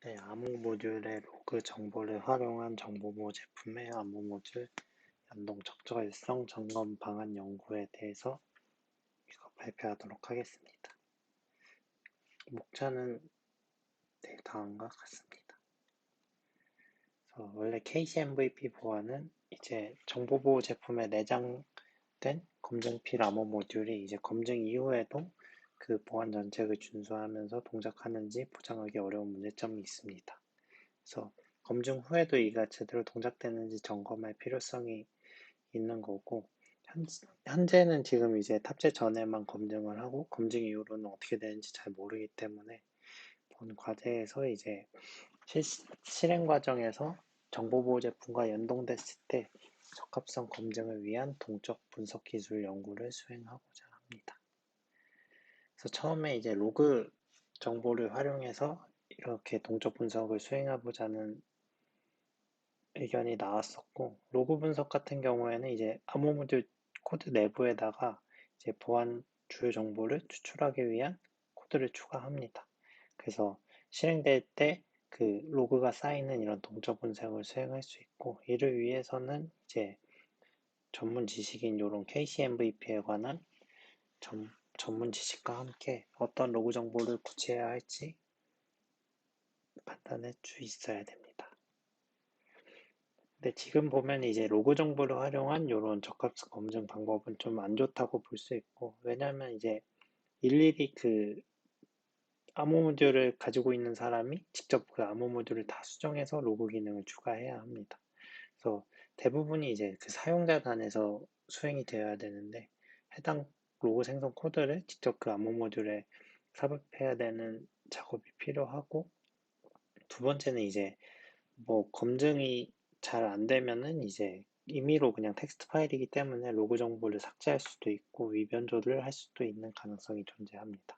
네, 암호 모듈의 로그 정보를 활용한 정보보호 제품의 암호 모듈 연동 적절성 점검 방안 연구에 대해서 이거 발표하도록 하겠습니다. 목차는 다음과 같습니다. 원래 KCMVP 보안은 이제 정보보호 제품에 내장된 검증필 암호 모듈이 이제 검증 이후에도 그 보안 정책을 준수하면서 동작하는지 보장하기 어려운 문제점이 있습니다. 그래서 검증 후에도 이가 제대로 동작되는지 점검할 필요성이 있는 거고, 현재는 지금 이제 탑재 전에만 검증을 하고 검증 이후로는 어떻게 되는지 잘 모르기 때문에 본 과제에서 이제 실행 과정에서 정보보호 제품과 연동됐을 때 적합성 검증을 위한 동적 분석 기술 연구를 수행하고자 합니다. 그래서 처음에 이제 로그 정보를 활용해서 이렇게 동적 분석을 수행해보자는 의견이 나왔었고, 로그 분석 같은 경우에는 이제 암호 모듈 코드 내부에다가 이제 보안 주요 정보를 추출하기 위한 코드를 추가합니다. 그래서 실행될 때 그 로그가 쌓이는 이런 동적 분석을 수행할 수 있고, 이를 위해서는 이제 전문 지식인 이런 KCMVP에 관한 전문 지식과 함께 어떤 로그 정보를 구체해야 할지 판단할 수 있어야 됩니다. 근데 지금 보면 이제 로그 정보를 활용한 이런 적합성 검증 방법은 좀 안 좋다고 볼 수 있고, 왜냐면 이제 일일이 그 암호 모듈을 가지고 있는 사람이 직접 그 암호 모듈을 다 수정해서 로그 기능을 추가해야 합니다. 그래서 대부분이 이제 그 사용자 단에서 수행이 되어야 되는데, 해당 로그 생성 코드를 직접 그 암호 모듈에 삽입해야 되는 작업이 필요하고, 두 번째는 이제 뭐 검증이 잘 안 되면은 이제 임의로 그냥 텍스트 파일이기 때문에 로그 정보를 삭제할 수도 있고 위변조를 할 수도 있는 가능성이 존재합니다.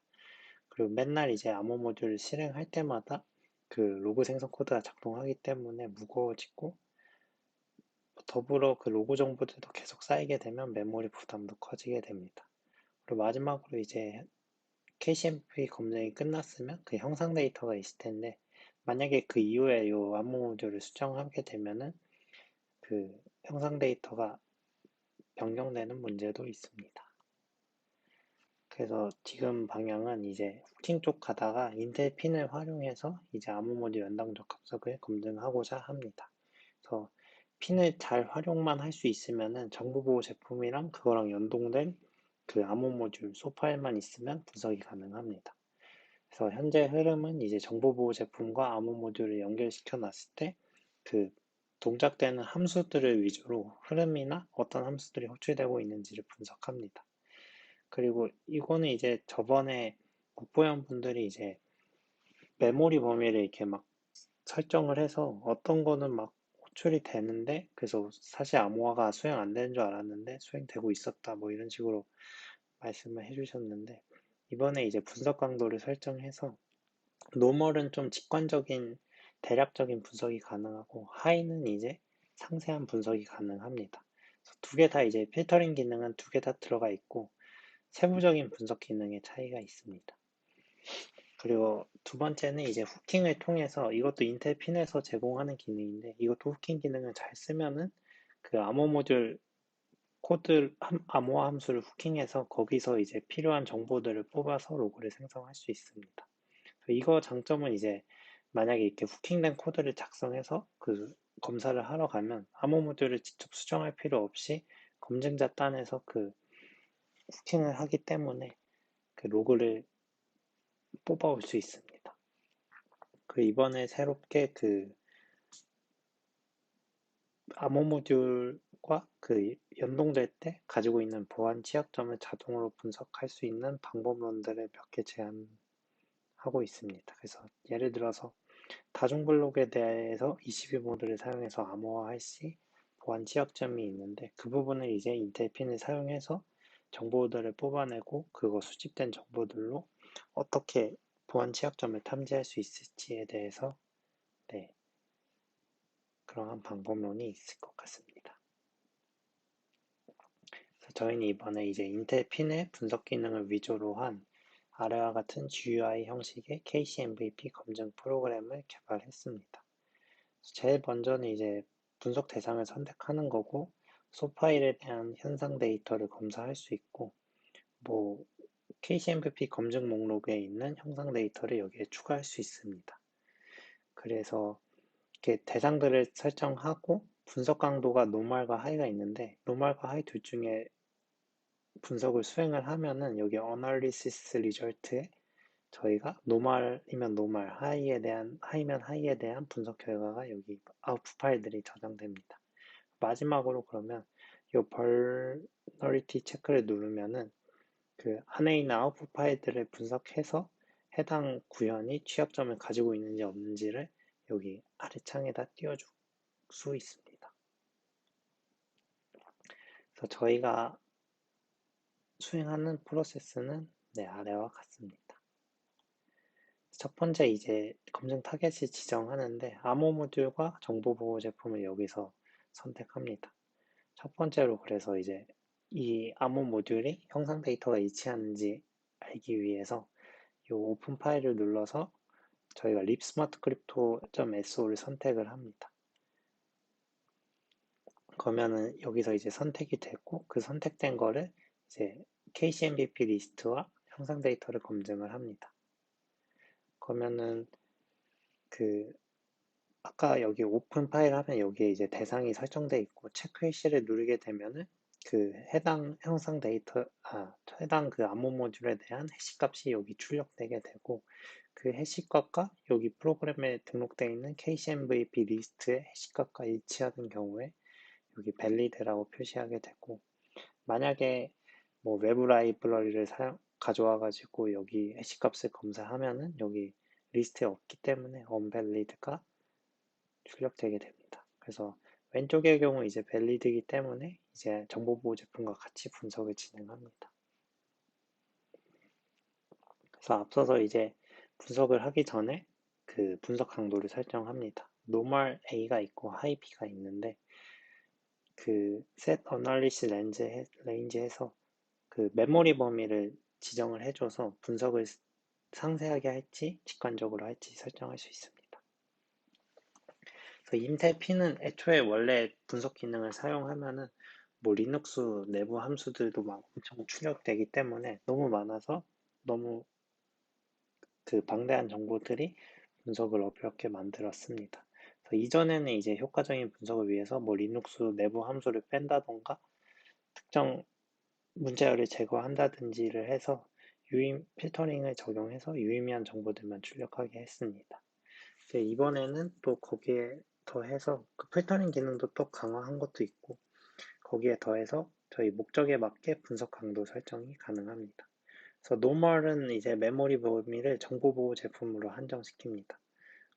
그리고 맨날 이제 암호 모듈을 실행할 때마다 그 로그 생성 코드가 작동하기 때문에 무거워지고, 더불어 그 로그 정보들도 계속 쌓이게 되면 메모리 부담도 커지게 됩니다. 그리고 마지막으로 이제 KCMP 검증이 끝났으면 그 형상 데이터가 있을 텐데, 만약에 그 이후에 이 암호 모듈을 수정하게 되면은 그 형상 데이터가 변경되는 문제도 있습니다. 그래서 지금 방향은 이제 후킹 쪽 가다가 인텔 핀을 활용해서 이제 암호 모듈 연당 적합성을 검증하고자 합니다. 그래서 핀을 잘 활용만 할 수 있으면은 정보보호 제품이랑 그거랑 연동된 그 암호 모듈 소파일만 있으면 분석이 가능합니다. 그래서 현재 흐름은 이제 정보보호 제품과 암호 모듈을 연결시켜 놨을 때 그 동작되는 함수들을 위주로 흐름이나 어떤 함수들이 호출되고 있는지를 분석합니다. 그리고 이거는 이제 저번에 국보형 분들이 이제 메모리 범위를 이렇게 막 설정을 해서 어떤 거는 막 호출이 되는데, 그래서 사실 암호화가 수행 안 되는 줄 알았는데 수행되고 있었다, 뭐 이런 식으로 말씀을 해주셨는데, 이번에 이제 분석 강도를 설정해서 노멀은 좀 직관적인 대략적인 분석이 가능하고, 하이는 이제 상세한 분석이 가능합니다. 두 개 다 이제 필터링 기능은 두 개 다 들어가 있고 세부적인 분석 기능의 차이가 있습니다. 그리고 두 번째는 이제 후킹을 통해서, 이것도 인텔 핀에서 제공하는 기능인데, 이것도 후킹 기능을 잘 쓰면은 그 암호 모듈 코드 암호화 함수를 후킹해서 거기서 이제 필요한 정보들을 뽑아서 로그를 생성할 수 있습니다. 이거 장점은 이제 만약에 이렇게 후킹된 코드를 작성해서 그 검사를 하러 가면 암호 모듈을 직접 수정할 필요 없이 검증자 딴에서 그 후킹을 하기 때문에 그 로그를 뽑아올 수 있습니다. 그 이번에 새롭게 그 암호 모듈과 그 연동될 때 가지고 있는 보안 취약점을 자동으로 분석할 수 있는 방법론들을 몇 개 제안하고 있습니다. 그래서 예를 들어서 다중 블록에 대해서 22 모드를 사용해서 암호화할 시 보안 취약점이 있는데, 그 부분을 이제 인텔 핀을 사용해서 정보들을 뽑아내고 그거 수집된 정보들로 어떻게 보안 취약점을 탐지할 수 있을지에 대해서 그러한 방법론이 있을 것 같습니다. 그래서 저희는 이번에 이제 인텔 핀의 분석 기능을 위주로 한 아래와 같은 GUI 형식의 KCMVP 검증 프로그램을 개발했습니다. 제일 먼저는 이제 분석 대상을 선택하는 거고, 소파일에 대한 현상 데이터를 검사할 수 있고, 뭐 KCMVP 검증 목록에 있는 형상 데이터를 여기에 추가할 수 있습니다. 그래서 이렇게 대상들을 설정하고 분석 강도가 노멀과 하이가 있는데, 노멀과 하이 둘 중에 분석을 수행을 하면은 여기 어널리시스 리절트에 저희가 노멀이면 노멀, 하이면 하이에 대한 분석 결과가 여기 아웃풋 파일들이 저장됩니다. 마지막으로 그러면 이 벌너리티 체크를 누르면은 그 안에 있는 아웃풋 파일들을 분석해서 해당 구현이 취약점을 가지고 있는지 없는지를 여기 아래 창에다 띄워줄 수 있습니다. 그래서 저희가 수행하는 프로세스는 아래와 같습니다. 첫 번째 이제 검증 타겟을 지정하는데 암호 모듈과 정보 보호 제품을 여기서 선택합니다. 첫 번째로 그래서 이제 이 암호 모듈이 형상 데이터가 일치하는지 알기 위해서 이 오픈 파일을 눌러서 저희가 lipsmartcrypto.so를 선택을 합니다. 그러면은 여기서 이제 선택이 됐고 그 선택된 거를 이제 KCMVP 리스트와 형상 데이터를 검증을 합니다. 그러면은 그 아까 여기 오픈 파일 하면 여기에 이제 대상이 설정돼 있고 체크 해시를 누르게 되면은 그 해당 형상 데이터, 해당 그 암호 모듈에 대한 해시 값이 여기 출력되게 되고 그 해시값과 여기 프로그램에 등록되어 있는 KCMVP 리스트의 해시값과 일치하는 경우에 여기 valid라고 표시하게 되고, 만약에 뭐 외부 라이브러리를 가져와 가지고 여기 해시값을 검사하면은 여기 리스트에 없기 때문에 unvalid가 출력되게 됩니다. 그래서 왼쪽의 경우 이제 valid이기 때문에 이제 정보보호 제품과 같이 분석을 진행합니다. 그래서 앞서서 이제 분석을 하기 전에 그 분석 강도를 설정합니다. normal A가 있고 high B가 있는데 그 set analysis range에서 그 메모리 범위를 지정을 해줘서 분석을 상세하게 할지 직관적으로 할지 설정할 수 있습니다. 그래서 인텔 P는 애초에 원래 분석 기능을 사용하면은 뭐 리눅스 내부 함수들도 막 엄청 출력되기 때문에 너무 많아서 너무 그 방대한 정보들이 분석을 어렵게 만들었습니다. 그래서 이전에는 이제 효과적인 분석을 위해서 뭐 리눅스 내부 함수를 뺀다던가 특정 문자열을 제거한다든지를 해서 필터링을 적용해서 유의미한 정보들만 출력하게 했습니다. 이번에는 또 거기에 더해서 그 필터링 기능도 또 강화한 것도 있고 거기에 더해서 저희 목적에 맞게 분석 강도 설정이 가능합니다. 그래서 노멀은 이제 메모리 범위를 정보보호 제품으로 한정시킵니다.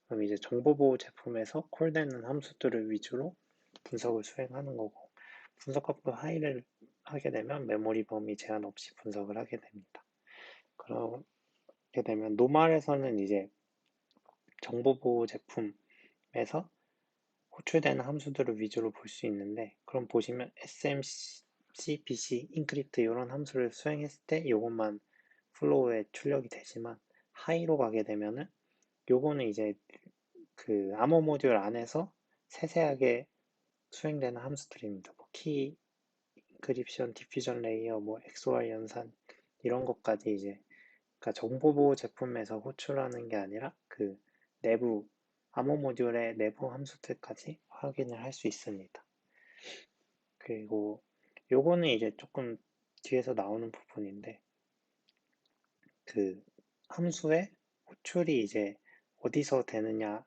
그럼 이제 정보보호 제품에서 콜되는 함수들을 위주로 분석을 수행하는 거고, 분석값도 하이를 하게 되면 메모리 범위 제한 없이 분석을 하게 됩니다. 그렇게 되면 노멀에서는 이제 정보보호 제품에서 호출되는 함수들을 위주로 볼 수 있는데, 그럼 보시면 SMC, BC, encrypt 이런 함수를 수행했을 때 이것만 플로우에 출력이 되지만 하이로 가게 되면은 요거는 이제 그 암호 모듈 안에서 세세하게 수행되는 함수들입니다. 뭐 키, 인크립션, 디퓨전 레이어, 뭐 XOR 연산 이런 것까지 이제 그러니까 정보보호 제품에서 호출하는 게 아니라 그 내부 암호 모듈의 내부 함수들까지 확인을 할 수 있습니다. 그리고 요거는 이제 조금 뒤에서 나오는 부분인데 그 함수의 호출이 이제 어디서 되느냐를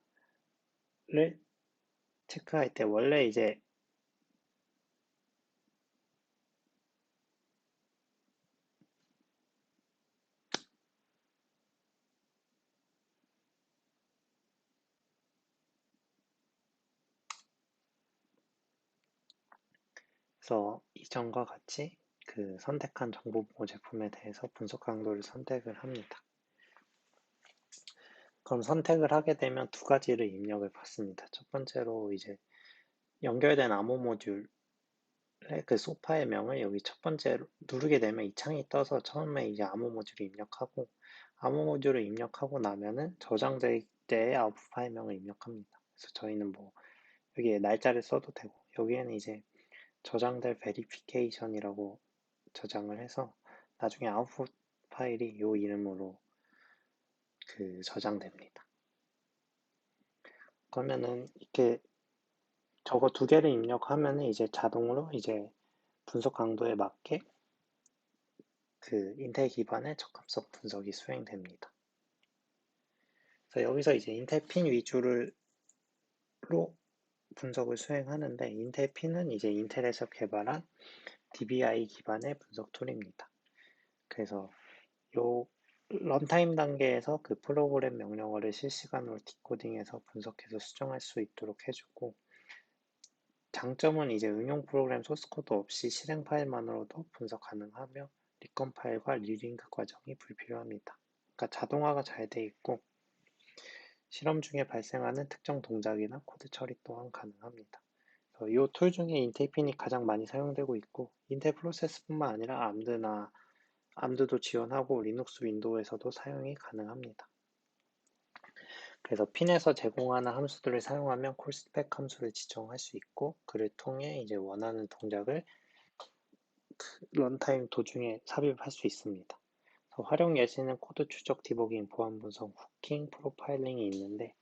체크할 때 원래 이제 그래서 이전과 같이 그 선택한 정보보호 제품에 대해서 분석 강도를 선택을 합니다. 그럼 선택을 하게 되면 두 가지를 입력을 받습니다. 첫 번째로 이제 연결된 암호 모듈을 그 소파의 명을 여기 첫 번째로 누르게 되면 이 창이 떠서 처음에 이제 암호 모듈을 입력하고, 암호 모듈을 입력하고 나면은 저장될 때의 아웃풋 파일명을 입력합니다. 그래서 저희는 뭐 여기에 날짜를 써도 되고, 여기에는 이제 저장될 베리피케이션이라고 저장을 해서 나중에 아웃풋 파일이 요 이름으로 저장됩니다. 그러면은 이렇게 저거 두 개를 입력하면은 이제 자동으로 이제 분석 강도에 맞게 인텔 기반의 적합성 분석이 수행됩니다. 그래서 여기서 이제 인텔 핀 위주로 분석을 수행하는데, 인텔 핀은 이제 인텔에서 개발한 DBI 기반의 분석 툴입니다. 그래서 요 런타임 단계에서 그 프로그램 명령어를 실시간으로 디코딩해서 분석해서 수정할 수 있도록 해주고, 장점은 이제 응용 프로그램 소스 코드 없이 실행 파일만으로도 분석 가능하며 리건 파일과 리링크 과정이 불필요합니다. 그러니까 자동화가 잘 돼 있고 실험 중에 발생하는 특정 동작이나 코드 처리 또한 가능합니다. 이 툴 중에 인텔 핀이 가장 많이 사용되고 있고, 인텔 프로세스뿐만 아니라 암드도 지원하고 리눅스 윈도우에서도 사용이 가능합니다. 그래서 핀에서 제공하는 함수들을 사용하면 콜스펙 함수를 지정할 수 있고, 그를 통해 이제 원하는 동작을 런타임 도중에 삽입할 수 있습니다. 활용 예시는 코드 추적, 디버깅, 보안 분석, 후킹, 프로파일링이 있는데,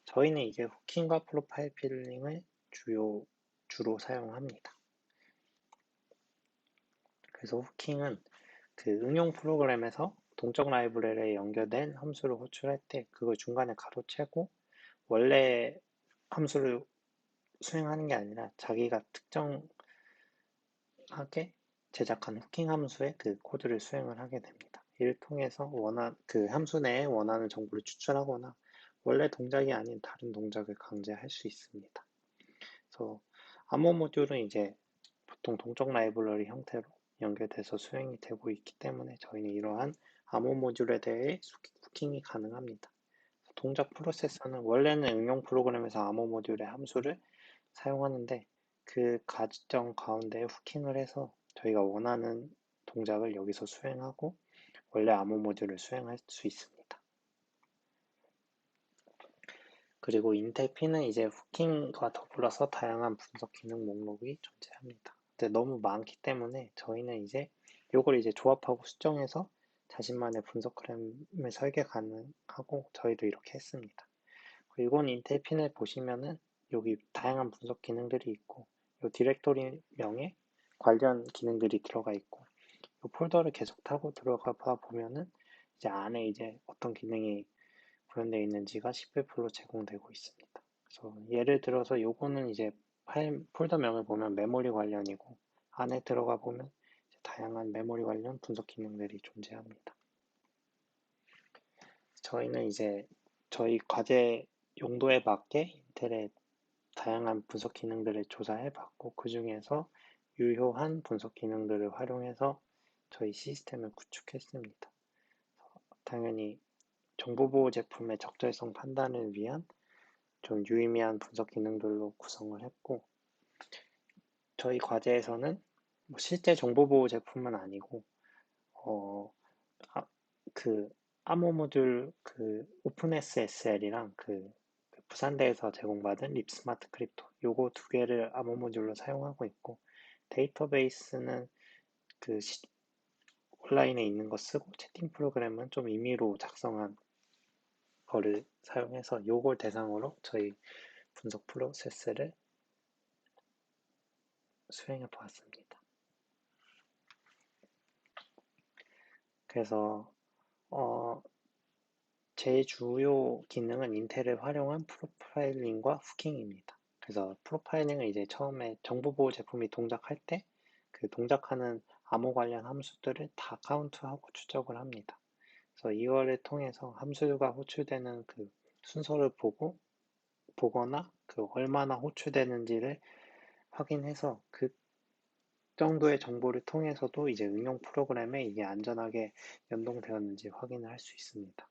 저희는 이제 후킹과 프로파일링을 주로 사용합니다. 그래서 후킹은 응용 프로그램에서 동적 라이브러리에 연결된 함수를 호출할 때 그걸 중간에 가로채고 원래 함수를 수행하는 게 아니라 자기가 특정하게 제작한 후킹 함수의 코드를 수행을 하게 됩니다. 이를 통해서 함수 내에 원하는 정보를 추출하거나 원래 동작이 아닌 다른 동작을 강제할 수 있습니다. 그래서 암호 모듈은 이제 보통 동적 라이브러리 형태로 연결돼서 수행이 되고 있기 때문에 저희는 이러한 암호 모듈에 대해 후킹이 가능합니다. 동작 프로세서는 원래는 응용 프로그램에서 암호 모듈의 함수를 사용하는데 그 과정 가운데 후킹을 해서 저희가 원하는 동작을 여기서 수행하고 원래 암호 모듈을 수행할 수 있습니다. 그리고 인텔 P는 이제 후킹과 더불어서 다양한 분석 기능 목록이 존재합니다. 근데 너무 많기 때문에 저희는 이제 요걸 이제 조합하고 수정해서 자신만의 분석 그램을 설계 가능하고 저희도 이렇게 했습니다. 그리고 이건 인텔 P를 보시면은 여기 다양한 분석 기능들이 있고 요 디렉토리 명에 관련 기능들이 들어가 있고 요 폴더를 계속 타고 들어가 보면은 이제 안에 이제 어떤 기능이 구현되어 있는지가 10배풀로 제공되고 있습니다. 그래서 예를 들어서 요거는 이제 파일 폴더명을 보면 메모리 관련이고 안에 들어가 보면 다양한 메모리 관련 분석 기능들이 존재합니다. 저희는 이제 저희 과제 용도에 맞게 인텔의 다양한 분석 기능들을 조사해 봤고 그 중에서 유효한 분석 기능들을 활용해서 저희 시스템을 구축했습니다. 당연히 정보보호 제품의 적절성 판단을 위한 좀 유의미한 분석 기능들로 구성을 했고 저희 과제에서는 뭐 실제 정보보호 제품은 아니고 암호 모듈 오픈SSL이랑 부산대에서 제공받은 립스마트 크립토 요거 두 개를 암호 모듈로 사용하고 있고 데이터베이스는 온라인에 있는 거 쓰고 채팅 프로그램은 좀 임의로 작성한 거를 사용해서 요걸 대상으로 저희 분석 프로세스를 수행해 보았습니다. 그래서 제일 주요 기능은 인텔을 활용한 프로파일링과 후킹입니다. 그래서 프로파일링은 이제 처음에 정보보호 제품이 동작할 때 그 동작하는 암호 관련 함수들을 다 카운트하고 추적을 합니다. 그래서 이거를 통해서 함수가 호출되는 순서를 보거나 얼마나 호출되는지를 확인해서 그 정도의 정보를 통해서도 이제 응용 프로그램에 이게 안전하게 연동되었는지 확인을 할 수 있습니다.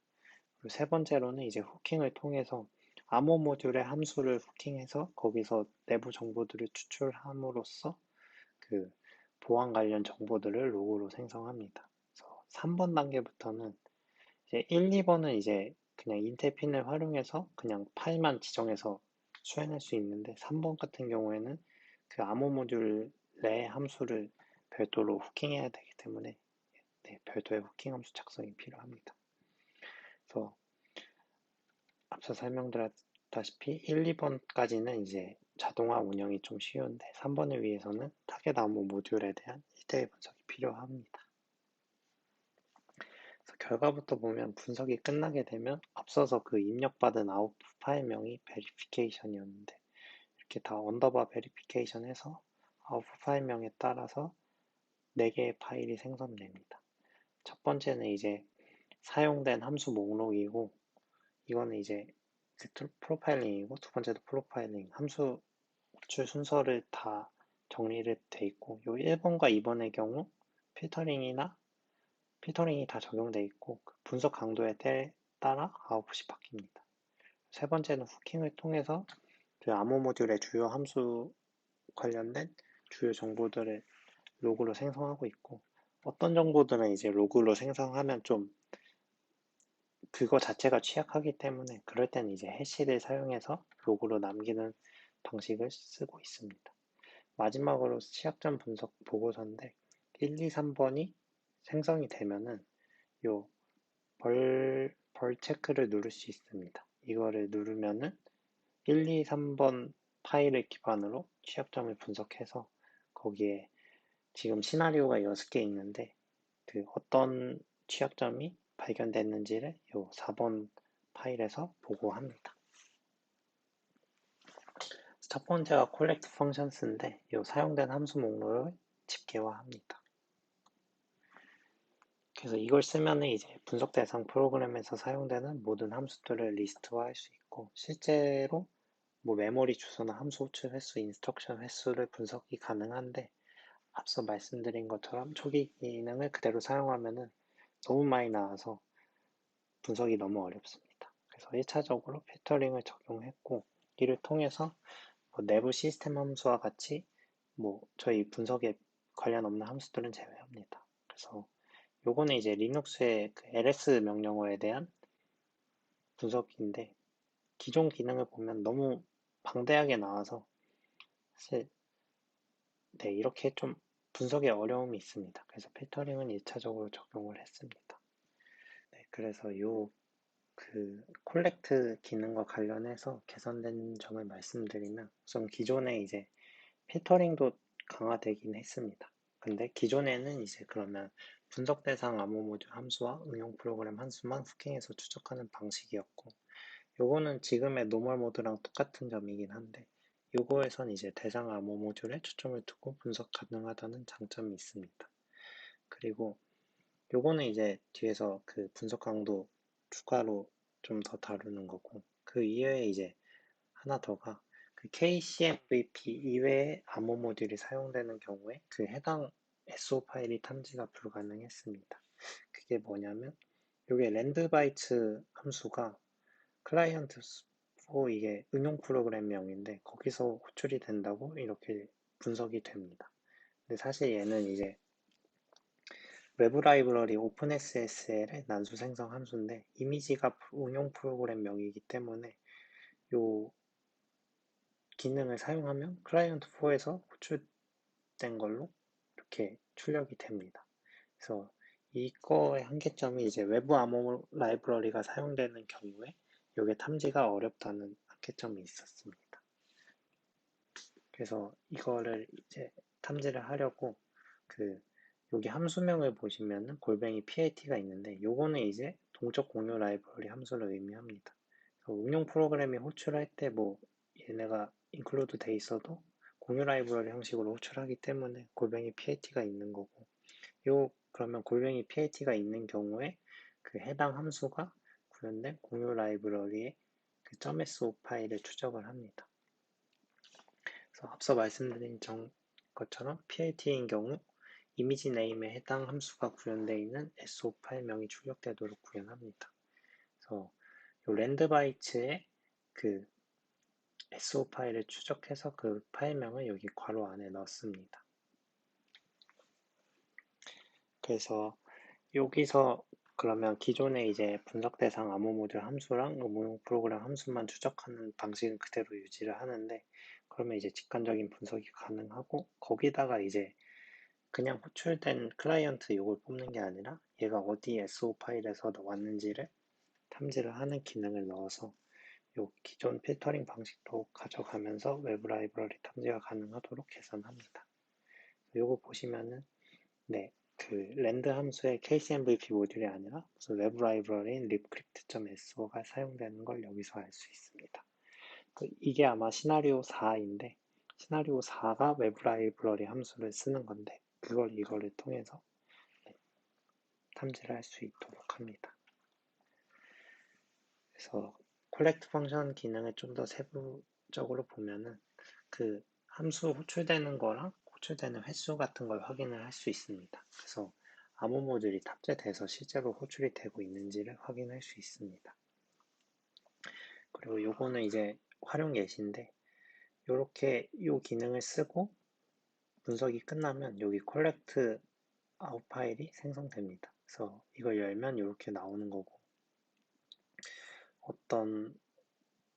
그리고 세 번째로는 이제 후킹을 통해서 암호 모듈의 함수를 후킹해서 거기서 내부 정보들을 추출함으로써 그 보안 관련 정보들을 로그로 생성합니다. 그래서 3번 단계부터는 이제 1, 2번은 이제 그냥 인텔 핀을 활용해서 그냥 파일만 지정해서 수행할 수 있는데 3번 같은 경우에는 그 암호 모듈 내 함수를 별도로 후킹해야 되기 때문에 네, 별도의 후킹 함수 작성이 필요합니다. 그래서 앞서 설명드렸다시피 1, 2번까지는 이제 자동화 운영이 좀 쉬운데 3번을 위해서는 타겟 암호 모듈에 대한 1대1 분석이 필요합니다. 그래서 결과부터 보면 분석이 끝나게 되면 앞서서 그 입력받은 아웃풋 파일명이 베리피케이션이었는데 이렇게 다 언더바 베리피케이션 해서 아웃풋 파일명에 따라서 4개의 파일이 생성됩니다. 첫 번째는 이제 사용된 함수 목록이고 이거는 이제 프로파일링이고 두 번째도 프로파일링 함수 호출 순서를 다 정리를 돼 있고 요 1번과 2번의 경우 필터링이 다 적용돼 있고 그 분석 강도에 따라 아웃풋이 바뀝니다. 세 번째는 후킹을 통해서 그 암호 모듈의 주요 함수 관련된 주요 정보들을 로그로 생성하고 있고 어떤 정보들은 이제 로그로 생성하면 좀 그거 자체가 취약하기 때문에 그럴 때는 이제 해시를 사용해서 로그로 남기는 방식을 쓰고 있습니다. 마지막으로 취약점 분석 보고서인데 1, 2, 3번이 생성이 되면은 요 벌 체크를 누를 수 있습니다. 이거를 누르면은 1, 2, 3번 파일을 기반으로 취약점을 분석해서 거기에 지금 시나리오가 6개 있는데 그 어떤 취약점이 발견됐는지를 요 4번 파일에서 보고합니다. 첫 번째가 collect functions인데 요 사용된 함수 목록을 집계화합니다. 그래서 이걸 쓰면 이제 분석 대상 프로그램에서 사용되는 모든 함수들을 리스트화할 수 있고 실제로 뭐 메모리 주소나 함수 호출 횟수, 인스트럭션 횟수를 분석이 가능한데 앞서 말씀드린 것처럼 초기 기능을 그대로 사용하면은 너무 많이 나와서 분석이 너무 어렵습니다. 그래서 1차적으로 필터링을 적용했고 이를 통해서 뭐 내부 시스템 함수와 같이 뭐 저희 분석에 관련 없는 함수들은 제외합니다. 그래서 요거는 이제 리눅스의 그 ls 명령어에 대한 분석인데 기존 기능을 보면 너무 방대하게 나와서 사실 네, 이렇게 좀 분석에 어려움이 있습니다. 그래서 필터링은 1차적으로 적용을 했습니다. 네, 그래서 요 그 콜렉트 기능과 관련해서 개선된 점을 말씀드리면 우선 기존에 이제 필터링도 강화되긴 했습니다. 근데 기존에는 이제 그러면 분석 대상 암호 모듈 함수와 응용 프로그램 함수만 후킹해서 추적하는 방식이었고 요거는 지금의 노멀 모드랑 똑같은 점이긴 한데 요거에선 이제 대상 암호 모듈에 초점을 두고 분석 가능하다는 장점이 있습니다. 그리고 요거는 이제 뒤에서 그 분석 강도 추가로 좀 더 다루는 거고 그 이외에 이제 하나 더가 그 KCMVP 이외의 암호 모듈이 사용되는 경우에 그 해당 SO 파일이 탐지가 불가능했습니다. 그게 뭐냐면 요게 랜드바이트 함수가 클라이언트 4 이게 응용 프로그램명인데 거기서 호출이 된다고 이렇게 분석이 됩니다. 근데 사실 얘는 이제 외부 라이브러리 오픈SSL의 난수 생성 함수인데 이미지가 응용 프로그램명이기 때문에 요 기능을 사용하면 클라이언트 4에서 호출된 걸로 이렇게 출력이 됩니다. 그래서 이거의 한계점이 이제 외부 암호 라이브러리가 사용되는 경우에 이게 탐지가 어렵다는 한계점이 있었습니다. 그래서 이거를 이제 탐지를 하려고 그 여기 함수명을 보시면은 골뱅이 PAT가 있는데 요거는 이제 동적 공유 라이브러리 함수를 의미합니다. 응용 프로그램이 호출할 때 뭐 얘네가 인클루드 돼 있어도 공유 라이브러리 형식으로 호출하기 때문에 골뱅이 PAT가 있는 거고 요 그러면 골뱅이 PAT가 있는 경우에 그 해당 함수가 구현된 공유 라이브러리의 그 .so 파일을 추적을 합니다. 그래서 앞서 말씀드린 것처럼 PAT인 경우 이미지 네임에 해당 함수가 구현되어 있는 SO 파일명이 출력되도록 구현합니다. 그래서 요 랜드바이트의 그 SO 파일을 추적해서 그 파일명을 여기 괄호 안에 넣습니다. 그래서 여기서 그러면 기존에 이제 분석 대상 암호 모듈 함수랑 응용 프로그램 함수만 추적하는 방식은 그대로 유지를 하는데, 그러면 이제 직관적인 분석이 가능하고, 거기다가 이제 그냥 호출된 클라이언트 요걸 뽑는 게 아니라 얘가 어디 SO 파일에서 왔는지를 탐지를 하는 기능을 넣어서 요 기존 필터링 방식도 가져가면서 외부 라이브러리 탐지가 가능하도록 개선합니다. 요거 보시면은 네, 그 랜드 함수의 case MVP 모듈이 아니라 무슨 외부 라이브러리인 libcrypt.so가 사용되는 걸 여기서 알 수 있습니다. 이게 아마 시나리오 4인데 시나리오 4가 외부 라이브러리 함수를 쓰는 건데 이거를 통해서 탐지를 할 수 있도록 합니다. 그래서 콜렉트 펑션 기능을 좀 더 세부적으로 보면은 그 함수 호출되는 거랑 호출되는 횟수 같은 걸 확인을 할 수 있습니다. 그래서 암호 모듈이 탑재돼서 실제로 호출이 되고 있는지를 확인할 수 있습니다. 그리고 요거는 이제 활용 예시인데, 요렇게 요 기능을 쓰고 분석이 끝나면 여기 콜렉트 아웃 파일이 생성됩니다. 그래서 이걸 열면 이렇게 나오는 거고,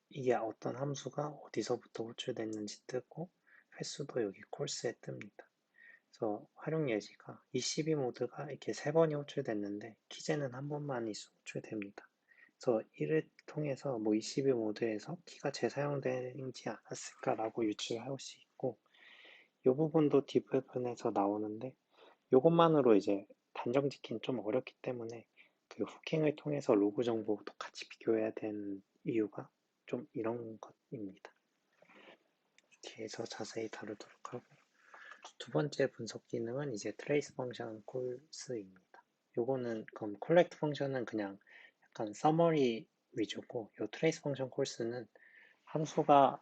이게 어떤 함수가 어디서부터 호출됐는지 뜨고 횟수도 여기 콜스에 뜹니다. 그래서 활용 예시가 ECB 모드가 이렇게 3번이 호출됐는데 키제는 한 번만 호출됩니다. 그래서 이를 통해서 뭐 ECB 모드에서 키가 재사용되지 않았을까라고 유추할 수 있고, 이 부분도 디버건에서 나오는데 이것만으로 이제 단정 짓기는 좀 어렵기 때문에 그 후킹을 통해서 로그 정보도 같이 비교해야 되는 이유가 좀 이런 것입니다. 뒤에서 자세히 다루도록 하고, 두 번째 분석 기능은 이제 트레이스 펑션 콜스입니다. 요거는 그럼 콜렉트 펑션은 그냥 약간 서머리 위주고, 요 트레이스 펑션 콜스는 함수가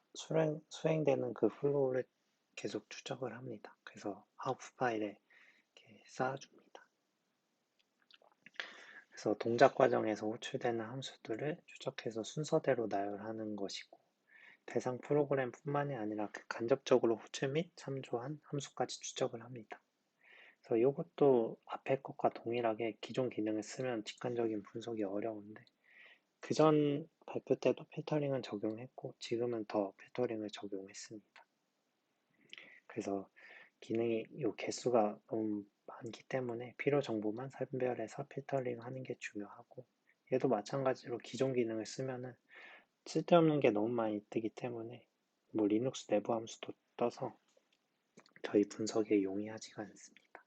수행되는 그 플로우를 계속 추적을 합니다. 그래서 아웃풋 파일에 이렇게 쌓아줍니다. 그래서 동작 과정에서 호출되는 함수들을 추적해서 순서대로 나열하는 것이고, 대상 프로그램뿐만이 아니라 그 간접적으로 호출 및 참조한 함수까지 추적을 합니다. 그래서 이것도 앞에 것과 동일하게 기존 기능을 쓰면 직관적인 분석이 어려운데, 그전 발표 때도 필터링은 적용했고 지금은 더 필터링을 적용했습니다. 그래서 기능이 요 개수가 너무 많기 때문에 필요 정보만 선별해서 필터링 하는 게 중요하고, 얘도 마찬가지로 기존 기능을 쓰면은 쓸데없는 게 너무 많이 뜨기 때문에 뭐 리눅스 내부 함수도 떠서 저희 분석에 용이하지가 않습니다.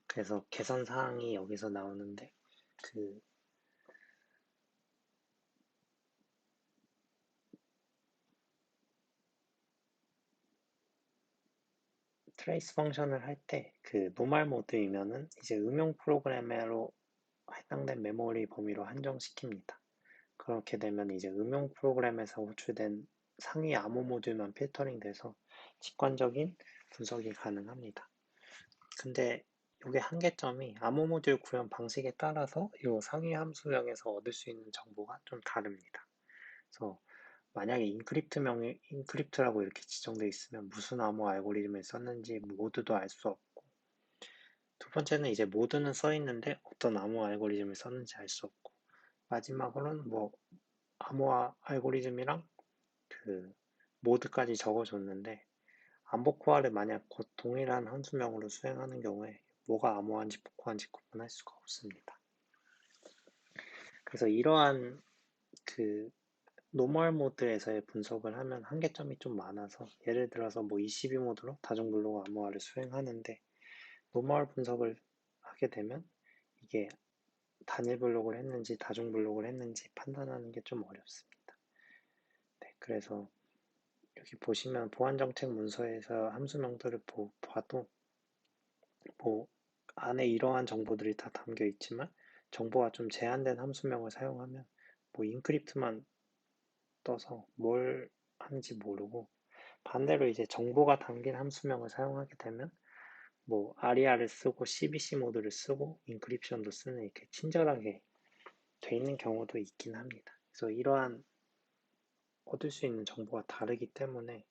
그래서 개선 사항이 여기서 나오는데, 그 트레이스 펑션을 할 때 그 노멀 모드이면은 이제 응용 프로그램으로 해당된 메모리 범위로 한정시킵니다. 그렇게 되면 이제 응용 프로그램에서 호출된 상위 암호 모듈만 필터링 돼서 직관적인 분석이 가능합니다. 근데 이게 한계점이 암호 모듈 구현 방식에 따라서 이 상위 함수명에서 얻을 수 있는 정보가 좀 다릅니다. 그래서 만약에 인크립트라고 이렇게 지정되어 있으면 무슨 암호 알고리즘을 썼는지 모두도 알 수 없고, 두 번째는 이제 모드는 써 있는데 어떤 암호 알고리즘을 썼는지 알 수 없고, 마지막으로는 뭐 암호 알고리즘이랑 그 모드까지 적어줬는데 암복호화를 만약 곧 동일한 함수명으로 수행하는 경우에 뭐가 암호화인지 복호화인지 구분할 수가 없습니다. 그래서 이러한 그 노멀 모드에서의 분석을 하면 한계점이 좀 많아서, 예를 들어서 뭐 22 모드로 다중블록 암호화를 수행하는데 노멀 분석을 하게 되면 이게 단일 블록을 했는지 다중 블록을 했는지 판단하는 게 좀 어렵습니다. 네, 그래서 여기 보시면 보안정책 문서에서 함수명들을 봐도 뭐 안에 이러한 정보들이 다 담겨 있지만 정보가 좀 제한된 함수명을 사용하면 뭐 인크립트만 떠서 뭘 하는지 모르고, 반대로 이제 정보가 담긴 함수명을 사용하게 되면 뭐 아리아를 쓰고 CBC 모드를 쓰고 인크립션도 쓰는 이렇게 친절하게 돼 있는 경우도 있긴 합니다. 그래서 이러한 얻을 수 있는 정보가 다르기 때문에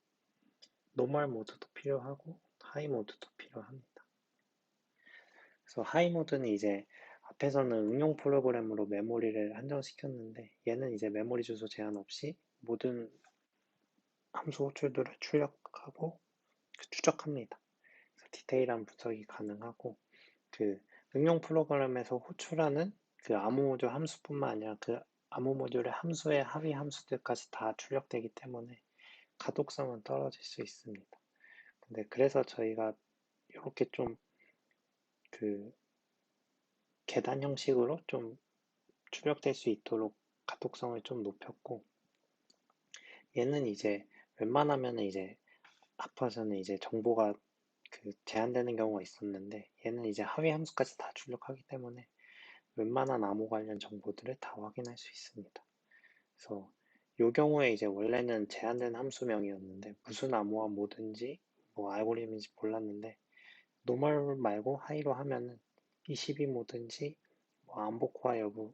노멀 모드도 필요하고 하이 모드도 필요합니다. 그래서 하이 모드는 이제 앞에서는 응용 프로그램으로 메모리를 한정시켰는데 얘는 이제 메모리 주소 제한 없이 모든 함수 호출들을 출력하고 추적합니다. 그래서 디테일한 분석이 가능하고 그 응용 프로그램에서 호출하는 그 암호 모듈 함수뿐만 아니라 그 암호 모듈의 함수의 합의 함수들까지 다 출력되기 때문에 가독성은 떨어질 수 있습니다. 근데 그래서 저희가 이렇게 좀 그 계단 형식으로 좀 출력될 수 있도록 가독성을 좀 높였고 얘는 이제 웬만하면은 이제 앞에서는 이제 정보가 그 제한되는 경우가 있었는데 얘는 이제 하위 함수까지 다 출력하기 때문에 웬만한 암호 관련 정보들을 다 확인할 수 있습니다. 그래서 이 경우에 이제 원래는 제한된 함수명이었는데 무슨 암호가 뭐든지 뭐 알고리즘인지 몰랐는데 노멀 말고 하이로 하면은 22 뭐든지 뭐 암복화 여부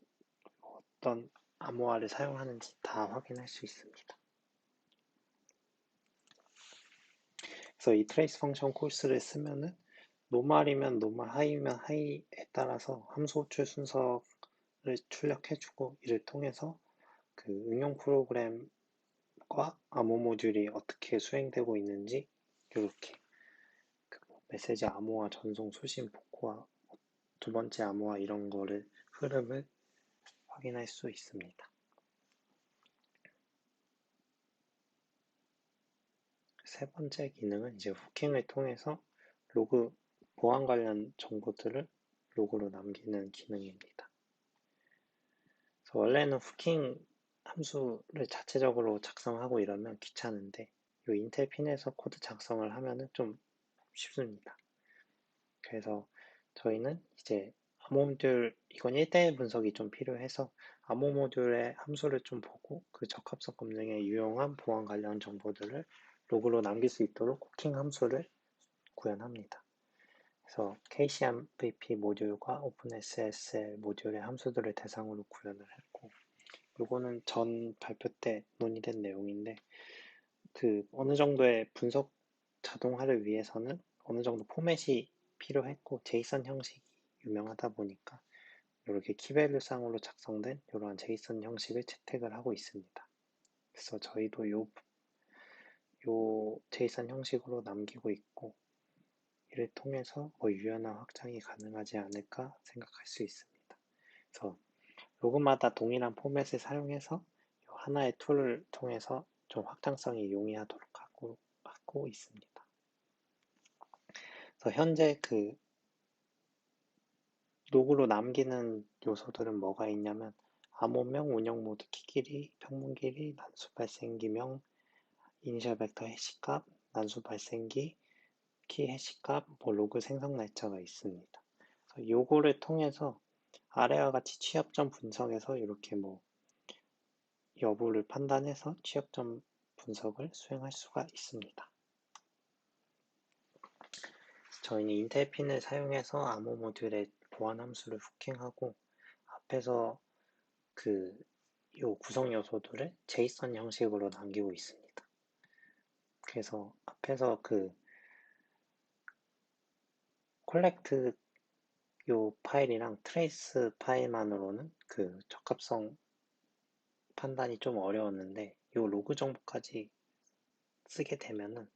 어떤 암호화를 사용하는지 다 확인할 수 있습니다. 그래서 이 트레이스 펑션 코र्스를 쓰면은 노멀이면 노멀, 하이면 하이에 따라서 함수 호출 순서를 출력해주고 이를 통해서 그 응용 프로그램과 암호 모듈이 어떻게 수행되고 있는지 이렇게 그 메시지 암호화, 전송, 수신, 복구와 두 번째 암호화 이런 거를 흐름을 확인할 수 있습니다. 세 번째 기능은 이제 후킹을 통해서 로그 보안 관련 정보들을 로그로 남기는 기능입니다. 그래서 원래는 후킹 함수를 자체적으로 작성하고 이러면 귀찮은데 이 인텔 핀에서 코드 작성을 하면은 좀 쉽습니다. 그래서 저희는 이제 암호 모듈 이건 1대1 분석이 좀 필요해서 암호 모듈의 함수를 좀 보고 그 적합성 검증에 유용한 보안 관련 정보들을 로그로 남길 수 있도록 후킹 함수를 구현합니다. 그래서 KCMVP 모듈과 OpenSSL 모듈의 함수들을 대상으로 구현을 했고 요거는 전 발표 때 논의된 내용인데 그 어느 정도의 분석 자동화를 위해서는 어느 정도 포맷이 필요했고 제이슨 형식이 유명하다 보니까 이렇게 키밸류상으로 작성된 이러한 제이슨 형식을 채택을 하고 있습니다. 그래서 저희도 요 제이슨 형식으로 남기고 있고 이를 통해서 유연한 확장이 가능하지 않을까 생각할 수 있습니다. 그래서 로그마다 동일한 포맷을 사용해서 하나의 툴을 통해서 좀 확장성이 용이하도록 하고 있습니다. 그래서 현재 그 로그로 남기는 요소들은 뭐가 있냐면 암호명, 운영 모드 키 길이, 평문 길이, 난수 발생기명, 이니셜 벡터 해시값, 난수 발생기, 키 해시값, 뭐 로그 생성 날짜가 있습니다. 그래서 요거를 통해서 아래와 같이 취약점 분석에서 이렇게 뭐 여부를 판단해서 취약점 분석을 수행할 수가 있습니다. 저희는 인텔 핀을 사용해서 암호 모듈의 보안 함수를 후킹하고 앞에서 그 요 구성 요소들을 제이슨 형식으로 남기고 있습니다. 그래서 앞에서 그 콜렉트 요 파일이랑 트레이스 파일만으로는 그 적합성 판단이 좀 어려웠는데 요 로그 정보까지 쓰게 되면은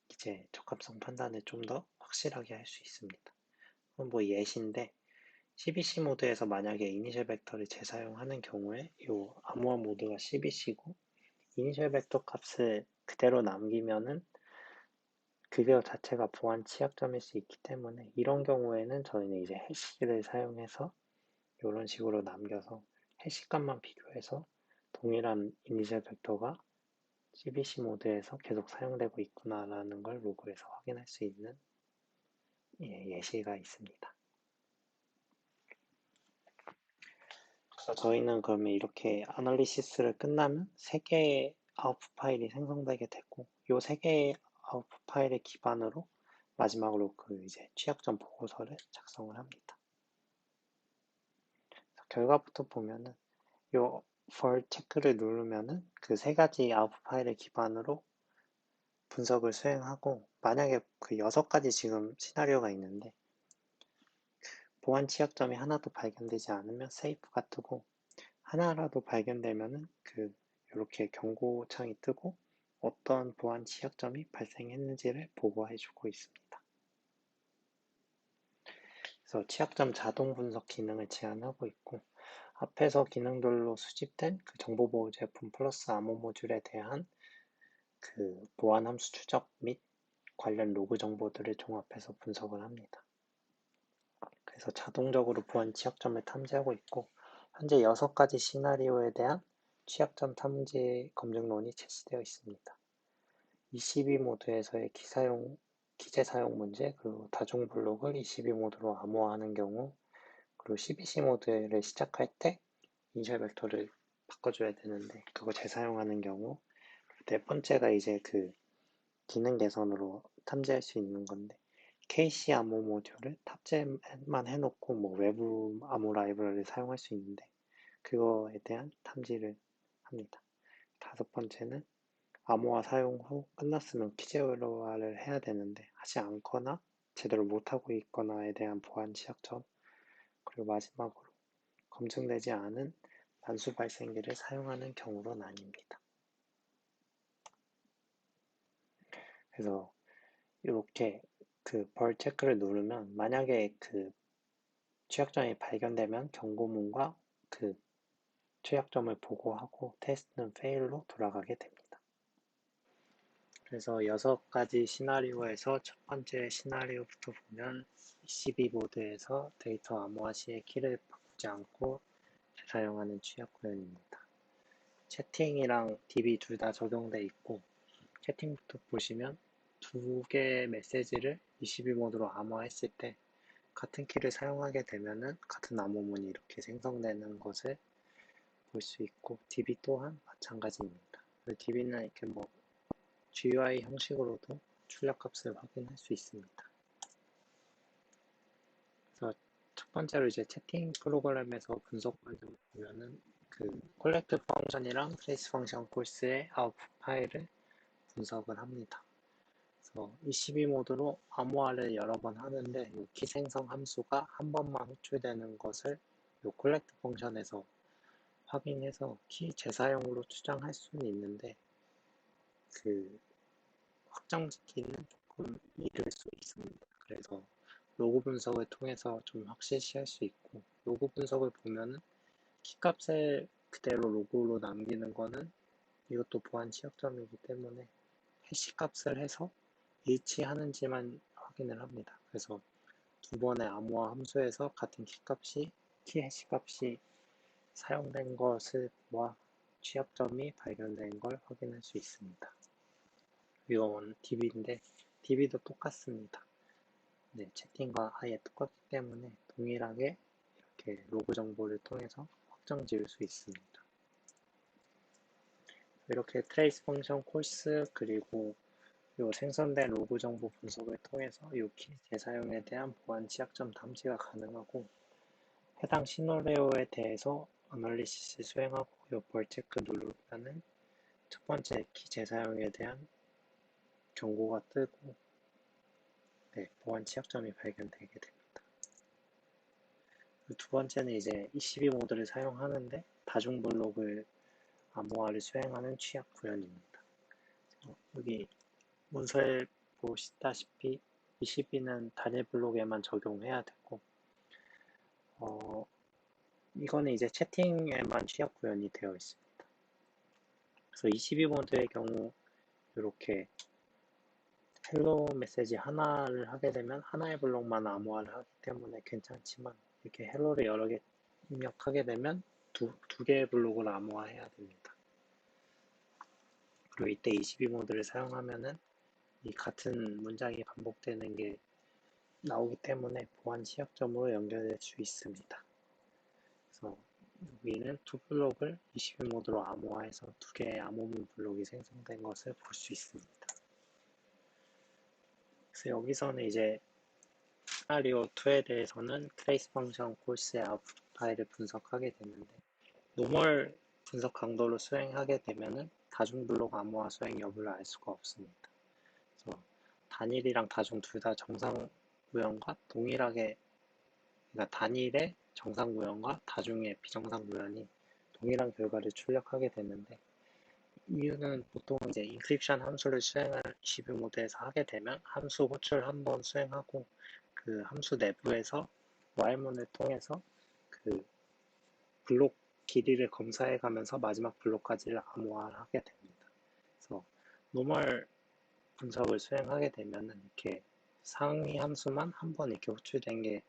이제 적합성 판단을 좀 더 확실하게 할 수 있습니다. 그럼 뭐 예시인데 CBC 모드에서 만약에 이니셜 벡터를 재사용하는 경우에 요 암호화 모드가 CBC고 이니셜 벡터 값을 그대로 남기면은 그거 자체가 보안 취약점일 수 있기 때문에 이런 경우에는 저희는 이제 해시를 사용해서 이런 식으로 남겨서 해시값만 비교해서 동일한 이니셜 벡터가 CBC 모드에서 계속 사용되고 있구나라는 걸 로그에서 확인할 수 있는 예시가 있습니다. 그래서 저희는 그러면 이렇게 아널리시스를 끝나면 3개의 아웃풋 파일이 생성되게 됐고 이 3개의 아웃풋 파일을 기반으로 마지막으로 그 이제 취약점 보고서를 작성을 합니다. 결과부터 보면은 요 for 체크를 누르면은 그 3가지 아웃풋 파일을 기반으로 분석을 수행하고 만약에 그 6가지 지금 시나리오가 있는데 보안 취약점이 하나도 발견되지 않으면 세이프가 뜨고 하나라도 발견되면은 이렇게 경고창이 뜨고 어떤 보안 취약점이 발생했는지를 보고해주고 있습니다. 그래서 취약점 자동 분석 기능을 제한하고 있고 앞에서 기능들로 수집된 그 정보보호 제품 플러스 암호 모듈에 대한 그 보안 함수 추적 및 관련 로그 정보들을 종합해서 분석을 합니다. 그래서 자동적으로 보안 취약점을 탐지하고 있고 현재 6가지 시나리오에 대한 취약점 탐지 검증론이 제시되어 있습니다. ECB 모드에서의 기재 사용 문제, 그리고 다중 블록을 ECB 모드로 암호화하는 경우, 그리고 CBC 모드를 시작할 때 이니셜 벡터를 바꿔줘야 되는데 그거 재사용하는 경우, 네 번째가 이제 그 기능 개선으로 탐지할 수 있는 건데 KC 암호 모듈을 탑재만 해놓고 뭐 외부 암호 라이브러리를 사용할 수 있는데 그거에 대한 탐지를 합니다. 5번째는 암호화 사용 후 끝났으면 키제로화를 해야 되는데 하지 않거나 제대로 못하고 있거나에 대한 보안 취약점, 그리고 마지막으로 검증되지 않은 만수 발생기를 사용하는 경우로 나뉩니다. 그래서 이렇게 그 벌 체크를 누르면 만약에 그 취약점이 발견되면 경고문과 그 취약점을 보고하고 테스트는 페일로 돌아가게 됩니다. 그래서 6가지 시나리오에서 첫 번째 시나리오부터 보면 ECB 모드에서 데이터 암호화 시에 키를 바꾸지 않고 사용하는 취약 구현입니다. 채팅이랑 DB 둘 다 적용돼 있고 채팅부터 보시면 2개의 메시지를 ECB 모드로 암호화했을 때 같은 키를 사용하게 되면은 같은 암호문이 이렇게 생성되는 것을 볼 수 있고 DB 또한 마찬가지입니다. DB는 이렇게 뭐 GUI 형식으로도 출력값을 확인할 수 있습니다. 그래서 첫 번째로 이제 채팅 프로그램에서 분석 과정을 보면은 그 콜렉트 펑션이랑 트레이스 펑션 콜스의 아웃풋 파일을 분석을 합니다. 그래서 ECB 모드로 암호화를 여러 번 하는데 이 키 생성 함수가 한 번만 호출되는 것을 이 콜렉트 펑션에서 확인해서 키 재사용으로 추정할 수는 있는데 그 확정짓기는 조금 이를 수 있습니다. 그래서 로그 분석을 통해서 좀 확실시할 수 있고 로그 분석을 보면은 키값을 그대로 로그로 남기는 거는 이것도 보안 취약점이기 때문에 해시 값을 해서 일치하는지만 확인을 합니다. 그래서 2번의 암호화 함수에서 같은 키 해시 값이 사용된 것과 취약점이 발견된 걸 확인할 수 있습니다. 이건 DB인데 DB도 똑같습니다. 네, 채팅과 아예 똑같기 때문에 동일하게 이렇게 로그 정보를 통해서 확정 지을 수 있습니다. 이렇게 트레이스 펑션 콜스 그리고 요 생성된 로그 정보 분석을 통해서 이 키 재사용에 대한 보안 취약점 탐지가 가능하고 해당 시나리오에 대해서 어널리시스 수행하고 요 벌 체크 누르면은 첫 번째 키 재사용에 대한 경고가 뜨고 네, 보안 취약점이 발견되게 됩니다. 두 번째는 이제 ECB 모드를 사용하는데 다중 블록을 암호화를 수행하는 취약 구현입니다. 여기 문서에 보시다시피 ECB는 단일 블록에만 적용해야 되고 이거는 이제 채팅에만 취약 구현이 되어 있습니다. 그래서 ECB 모드의 경우 이렇게 헬로 메시지 하나를 하게 되면 하나의 블록만 암호화를 하기 때문에 괜찮지만 이렇게 헬로를 여러 개 입력하게 되면 두 개의 블록을 암호화해야 됩니다. 그리고 이때 ECB 모드를 사용하면은 이 같은 문장이 반복되는 게 나오기 때문에 보안 취약점으로 연결될 수 있습니다. 그래서 여기는 두 블록을 ECB 모드로 암호화해서 2개의 암호문 블록이 생성된 것을 볼 수 있습니다. 그래서 여기서는 이제 시나리오 2에 대해서는 트레이스 펑션 콜스의 아웃풋 파일을 분석하게 되는데 노멀 분석 강도로 수행하게 되면은 다중 블록 암호화 수행 여부를 알 수가 없습니다. 그래서 단일이랑 다중 둘 다 정상 구현과 동일하게, 그러니까 단일의 정상 구현과 다중의 비정상 구현이 동일한 결과를 출력하게 되는데, 이유는 보통 이제 인크립션 함수를 수행을 ECB 모드에서 하게 되면 함수 호출 한번 수행하고 그 함수 내부에서 while문을 통해서 그 블록 길이를 검사해 가면서 마지막 블록까지를 암호화하게 됩니다. 그래서 노멀 분석을 수행하게 되면은 이렇게 상위 함수만 한 번 이렇게 호출된 게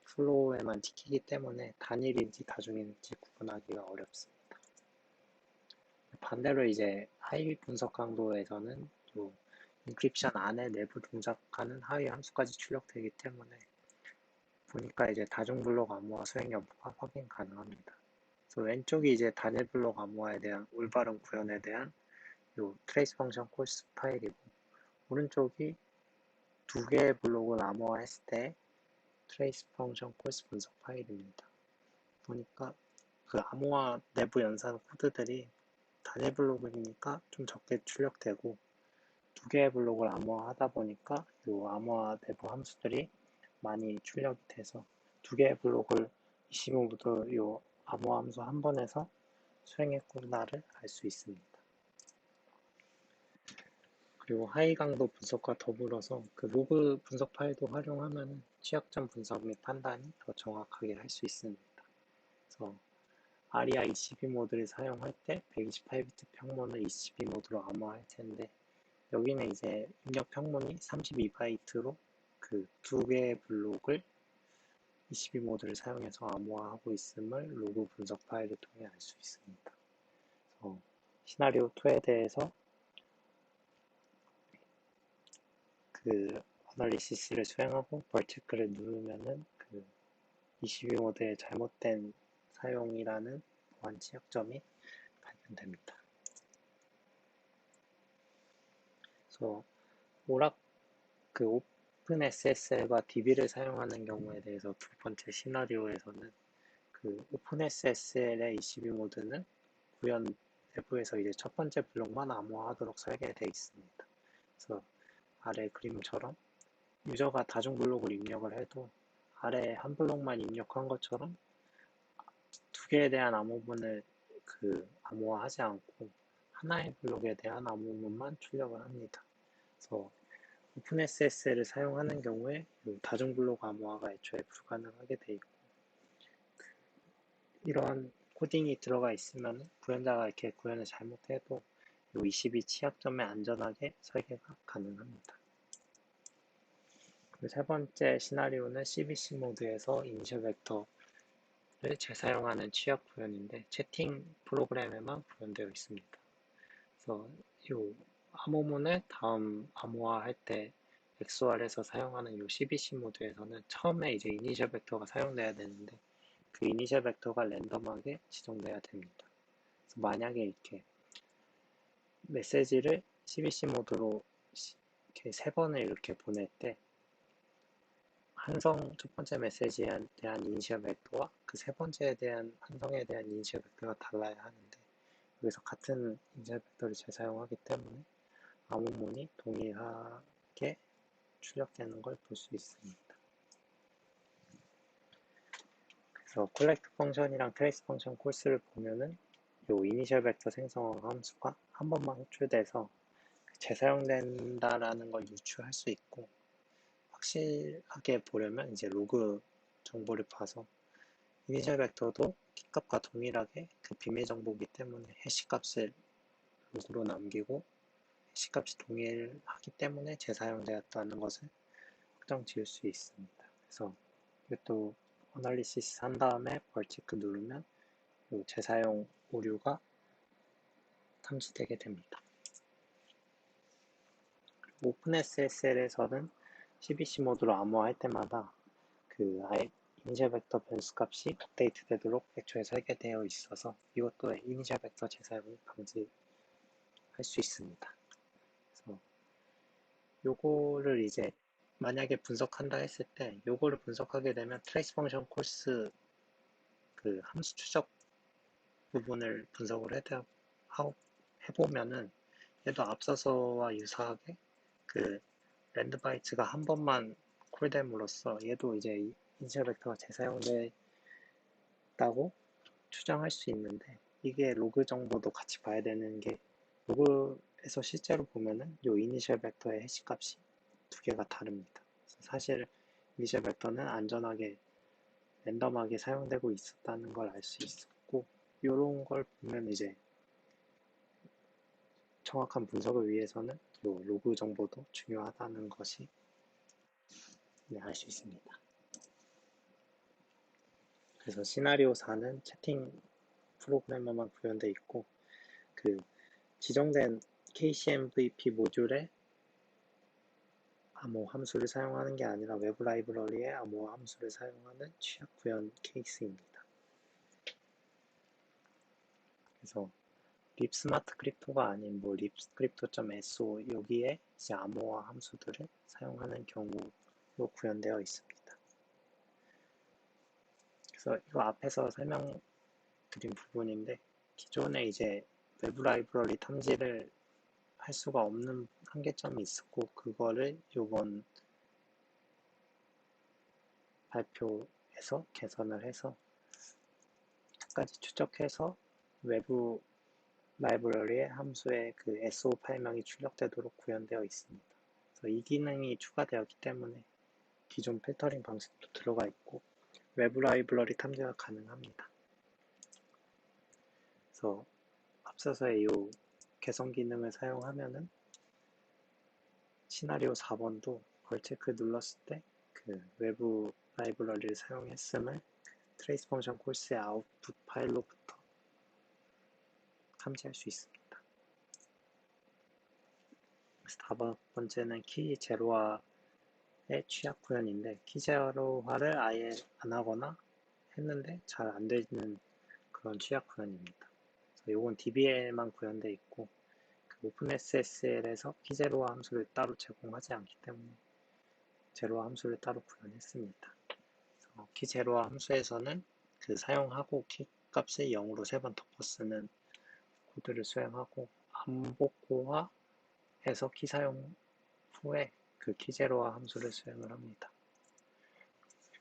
플로우에만 찍히기 때문에 단일인지 다중인지 구분하기가 어렵습니다. 반대로 이제 하위 분석 강도에서는 또 인크립션 안에 내부 동작하는 하위 함수까지 출력되기 때문에 보니까 이제 다중 블록 암호화 수행 여부가 확인 가능합니다. 그래서 왼쪽이 이제 단일 블록 암호화에 대한 올바른 구현에 대한 요 트레이스 펑션 콜스 파일이고, 오른쪽이 두 개의 블록을 암호화했을 때 트레이스 펑션 콜스 분석 파일입니다. 보니까 그 암호화 내부 연산 코드들이 단일 블록이니까 좀 적게 출력되고, 두 개의 블록을 암호화하다 보니까 이 암호화 내부 함수들이 많이 출력이 돼서 두 개의 블록을 ECB모드 이 암호화 함수 한 번에서 수행했구나를 알 수 있습니다. 그리고 하이 강도 분석과 더불어서 그 로그 분석 파일도 활용하면 취약점 분석 및 판단이 더 정확하게 할 수 있습니다. 그래서 아리아 ECB 모드를 사용할 때 128비트 평문을 ECB 모드로 암호화할 텐데, 여기는 이제 입력 평문이 32바이트로 그 두 개의 블록을 ECB 모드를 사용해서 암호화하고 있음을 로그 분석 파일을 통해 알 수 있습니다. 시나리오 2에 대해서 그 어널리시스를 수행하고 벌체크를 누르면은 그 ECB 모드의 잘못된 사용이라는 보안 취약점이 발견됩니다. 그래서 그 오픈 SSL과 DB를 사용하는 경우에 대해서 두 번째 시나리오에서는 그 오픈 SSL의 ECB 모드는 구현 내부에서 이제 첫 번째 블록만 암호화하도록 설계되어 있습니다. 그래서 아래 그림처럼 유저가 다중 블록을 입력을 해도 아래 한 블록만 입력한 것처럼 두 개에 대한 암호문을 그 암호화하지 않고 하나의 블록에 대한 암호문만 출력을 합니다. 그래서 오픈SSL을 사용하는 경우에 다중 블록 암호화가 애초에 불가능하게 되어 있고, 이러한 코딩이 들어가 있으면 구현자가 이렇게 구현을 잘못해도 이 22 취약점에 안전하게 설계가 가능합니다. 그리고 세 번째 시나리오는 CBC 모드에서 이니셜 벡터를 재사용하는 취약 구현인데 채팅 프로그램에만 구현되어 있습니다. 그래서 이 암호문을 다음 암호화할 때 XOR에서 사용하는 이 CBC 모드에서는 처음에 이제 이니셜 벡터가 사용돼야 되는데 그 이니셜 벡터가 랜덤하게 지정돼야 됩니다. 그래서 만약에 이렇게 메시지를 CBC 모드로 이렇게 세 번을 이렇게 보낼 때 첫 번째 메시지에 대한 이니셜 벡터와 그 세 번째에 대한 한성에 대한 이니셜 벡터가 달라야 하는데, 여기서 같은 이니셜 벡터를 재사용하기 때문에 암호문이 동일하게 출력되는 걸 볼 수 있습니다. 그래서 collect 펑션이랑 trace 펑션 콜스를 보면은 요 이니셜 벡터 생성 함수가 한 번만 호출돼서 재사용된다라는 걸 유추할 수 있고, 확실하게 보려면 이제 로그 정보를 봐서 이니셜 벡터도 키값과 동일하게 그 비밀 정보이기 때문에 해시 값을 로그로 남기고 해시 값이 동일하기 때문에 재사용되었다는 것을 확정 지을 수 있습니다. 그래서 이것도 어널리시스 한 다음에 벌체크 누르면 재사용 오류가 탐지되게 됩니다. 오픈SSL에서는 CBC 모드로 암호화할 때마다 그 이니셜 벡터 변수 값이 업데이트 되도록 애초에 설계되어 있어서 이것도 이니셜 벡터 재사용을 방지할 수 있습니다. 그래서 요거를 이제 만약에 분석한다 했을 때 요거를 분석하게 되면 트레이스 펑션 콜스 그 함수 추적 부분을 분석을 해보면은 얘도 앞서서와 유사하게 그 랜드바이트가 한 번만 콜됨으로써 얘도 이제 이니셜 벡터가 재사용됐다고 추정할 수 있는데, 이게 로그 정보도 같이 봐야 되는 게, 로그에서 실제로 보면은 요 이니셜 벡터의 해시 값이 두 개가 다릅니다. 사실 이니셜 벡터는 안전하게 랜덤하게 사용되고 있었다는 걸 알 수 있었고, 요런 걸 보면 이제 정확한 분석을 위해서는 요 로그 정보도 중요하다는 것이 알 수 있습니다. 그래서 시나리오 4는 채팅 프로그래머만 구현되어 있고, 그 지정된 KCMVP 모듈에 암호 함수를 사용하는 게 아니라 외부 라이브러리에 암호 함수를 사용하는 취약 구현 케이스입니다. 그래서 립스마트 크립토가 아닌 뭐 립스크립토.so 여기에 이제 암호화 함수들을 사용하는 경우로 구현되어 있습니다. 그래서 이거 앞에서 설명드린 부분인데, 기존에 이제 외부 라이브러리 탐지를 할 수가 없는 한계점이 있었고, 그거를 이번 발표에서 개선을 해서 끝까지 추적해서 외부 라이브러리의 함수의 그 SO 파일명이 출력되도록 구현되어 있습니다. 그래서 이 기능이 추가되었기 때문에 기존 필터링 방식도 들어가 있고 외부 라이브러리 탐지가 가능합니다. 그래서 앞서서의 이 개선 기능을 사용하면은 시나리오 4번도 벌체크 눌렀을 때 그 외부 라이브러리를 사용했음을 트레이스 펑션 콜스의 아웃풋 파일로부터 탐지할 수 있습니다. 그래서 다섯 번째는 키 제로화의 취약 구현인데, 키 제로화를 아예 안 하거나 했는데 잘 안 되는 그런 취약 구현입니다. 그래서 이건 DBL만 구현되어 있고, 그 오픈SSL에서 키 제로화 함수를 따로 제공하지 않기 때문에 제로화 함수를 따로 구현했습니다. 키 제로화 함수에서는 그 사용하고 키 값을 0으로 3번 덮어 쓰는 코드를 수행하고, 반복호화해서 키 사용 후에 그 키 제로화 함수를 수행을 합니다.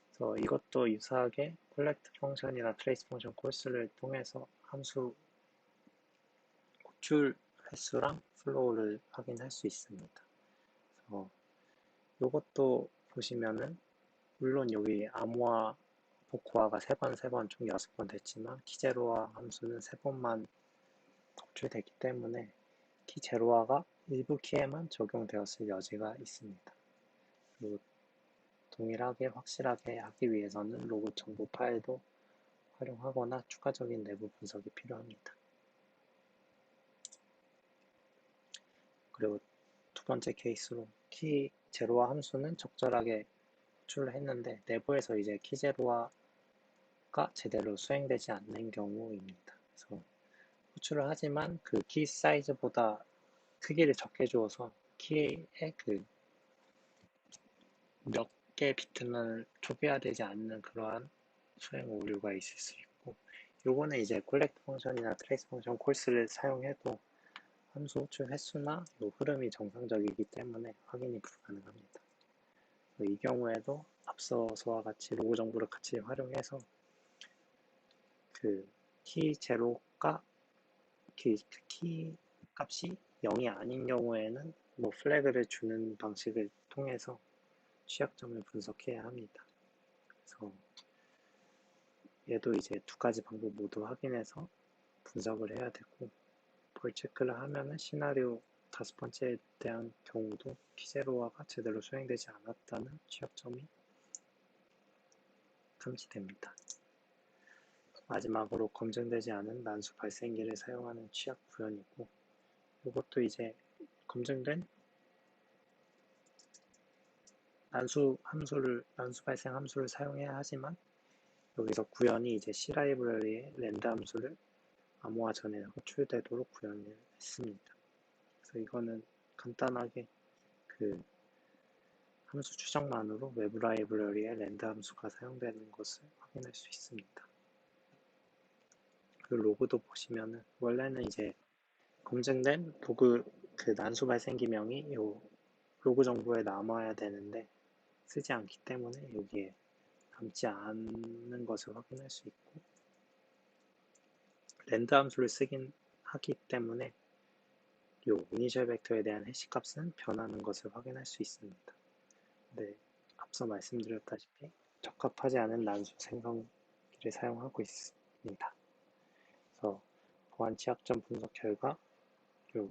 그래서 이것도 유사하게 콜렉트 펑션이나 트레이스 펑션 콜스를 통해서 함수 호출 횟수랑 플로우를 확인할 수 있습니다. 그래서 이것도 보시면은 물론 여기 암호화, 복호화가 3번 총 6번 됐지만 키제로화 함수는 3번만 호출됐기 때문에 키제로화가 일부 키에만 적용되었을 여지가 있습니다. 그리고 동일하게 확실하게 하기 위해서는 로그 정보 파일도 활용하거나 추가적인 내부 분석이 필요합니다. 그리고 두 번째 케이스로 키 제로화 함수는 적절하게 호출을 했는데 내부에서 이제 키 제로화가 제대로 수행되지 않는 경우입니다. 그래서 호출을 하지만 그 키 사이즈보다 크기를 적게 주어서 키의 그 몇 개 비트만 초기화되지 않는 그러한 수행 오류가 있을 수 있고, 요거는 이제 콜렉트 펑션이나 트레이스 펑션 콜스를 사용해도 함수 호출 횟수나 요 흐름이 정상적이기 때문에 확인이 불가능합니다. 이 경우에도 앞서서와 같이 로그 정보를 같이 활용해서 그 키 제로가 키 값이 0이 아닌 경우에는 뭐 플래그를 주는 방식을 통해서 취약점을 분석해야 합니다. 그래서 얘도 이제 두 가지 방법 모두 확인해서 분석을 해야 되고, 볼 체크를 하면은 시나리오 5번째에 대한 경우도 키제로화가 제대로 수행되지 않았다는 취약점이 탐지됩니다. 마지막으로 검증되지 않은 난수 발생기를 사용하는 취약 구현이고, 이것도 이제 검증된 난수 발생 함수를 사용해야 하지만, 여기서 구현이 이제 C 라이브러리의 랜드 함수를 암호화 전에 호출되도록 구현을 했습니다. 그래서 이거는 간단하게 그 함수 추적만으로 외부 라이브러리의 랜드 함수가 사용되는 것을 확인할 수 있습니다. 그 로그도 보시면은 원래는 이제 검증된 로그 그 난수 발생기명이 요 로그 정보에 남아야 되는데 쓰지 않기 때문에 여기에 남지 않는 것을 확인할 수 있고, 랜드 함수를 쓰긴 하기 때문에 이 이니셜 벡터에 대한 해시 값은 변하는 것을 확인할 수 있습니다. 네, 앞서 말씀드렸다시피 적합하지 않은 난수 생성기를 사용하고 있습니다. 그래서 보안 취약점 분석 결과 이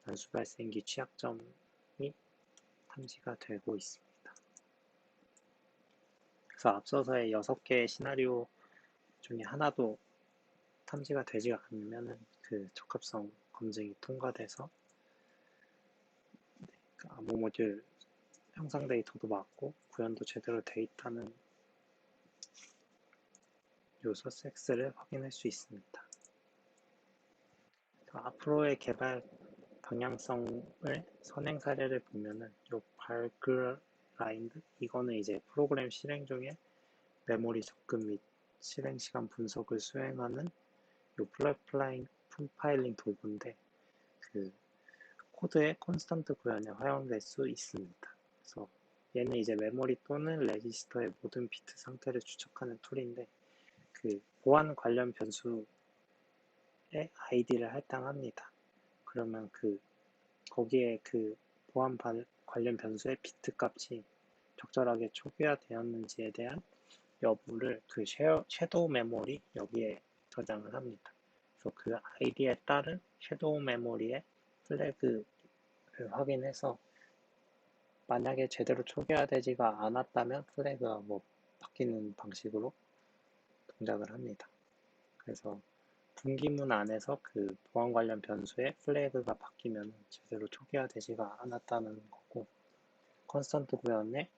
난수 발생기 취약점이 탐지가 되고 있습니다. 그래서 앞서서의 6개의 시나리오 중에 하나도 탐지가 되지 않으면 그 적합성 검증이 통과돼서 그 암호 모듈 형상 데이터도 맞고 구현도 제대로 돼 있다는 요 소스 X를 확인할 수 있습니다. 앞으로의 개발 방향성을 선행 사례를 보면은 요 발그라인드 이거는 이제 프로그램 실행 중에 메모리 접근 및 실행 시간 분석을 수행하는 요 프로파일링 도구인데 그 코드의 콘스턴트 구현에 활용될 수 있습니다. 그래서 얘는 이제 메모리 또는 레지스터의 모든 비트 상태를 추적하는 툴인데 그 보안 관련 변수의 아이디를 할당합니다. 그러면 거기에 그 보안 관련 변수의 비트 값이 적절하게 초기화되었는지에 대한 여부를 그 섀도우 메모리 여기에 저장을 합니다. 그래서 그 아이디에 따른 섀도우 메모리의 플래그를 확인해서 만약에 제대로 초기화되지가 않았다면 플래그가 뭐 바뀌는 방식으로 동작을 합니다. 그래서 분기문 안에서 그 보안 관련 변수의 플래그가 바뀌면 제대로 초기화되지가 않았다는 거고, 컨스턴트 구현에